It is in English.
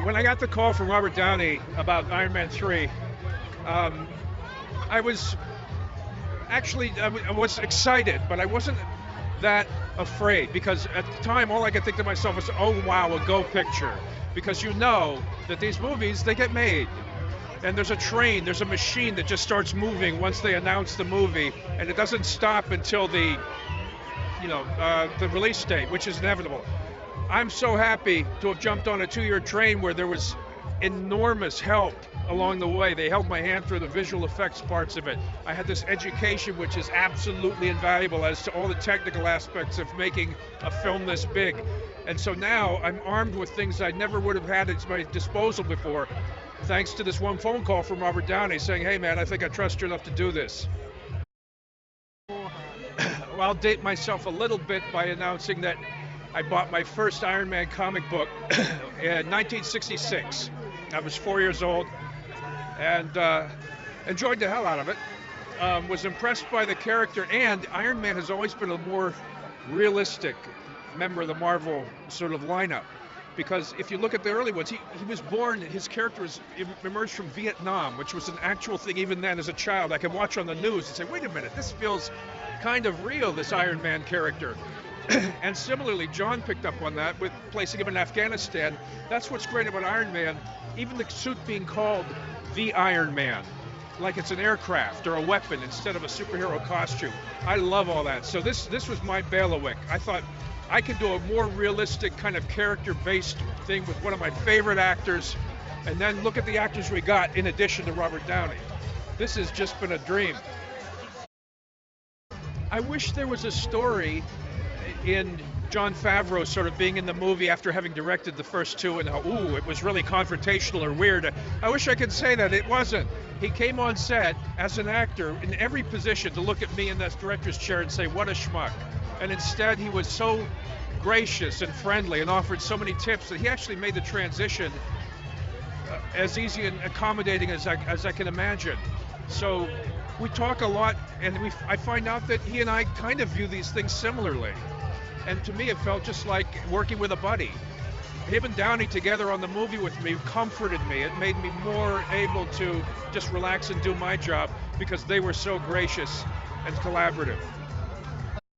When I got the call from Robert Downey about Iron Man 3, I was I was excited, but I wasn't that afraid because at the time all I could think to myself was, oh wow, a go picture. Because you know that these movies, they get made. And there's a train, there's a machine that just starts moving once they announce the movie, and it doesn't stop until the release date, which is inevitable. I'm so happy to have jumped on a 2-year train where there was enormous help along the way. They held my hand through the visual effects parts of it. I had this education which is absolutely invaluable as to all the technical aspects of making a film this big. And so now I'm armed with things I never would have had at my disposal before, thanks to this one phone call from Robert Downey saying, hey man, I think I trust you enough to do this. Well, I'll date myself a little bit by announcing that I bought my first Iron Man comic book in 1966. I was 4 years old and enjoyed the hell out of it. Was impressed by the character, and Iron Man has always been a more realistic member of the Marvel sort of lineup. Because if you look at the early ones, he was born, his character emerged from Vietnam, which was an actual thing even then as a child. I could watch on the news and say, wait a minute, this feels kind of real, this Iron Man character. And similarly, John picked up on that with placing him in Afghanistan. That's what's great about Iron Man, even the suit being called the Iron Man, like it's an aircraft or a weapon instead of a superhero costume. I love all that. So this was my bailiwick. I thought I could do a more realistic kind of character-based thing with one of my favorite actors, and then look at the actors we got in addition to Robert Downey. This has just been a dream. I wish there was a story in Jon Favreau sort of being in the movie after having directed the first two and ooh, it was really confrontational or weird. I wish I could say that. It wasn't. He came on set as an actor in every position to look at me in that director's chair and say, what a schmuck. And instead he was so gracious and friendly and offered so many tips that he actually made the transition as easy and accommodating as I can imagine. So we talk a lot, and I find out that he and I kind of view these things similarly. And to me, it felt just like working with a buddy. Him and Downey together on the movie with me comforted me. It made me more able to just relax and do my job because they were so gracious and collaborative.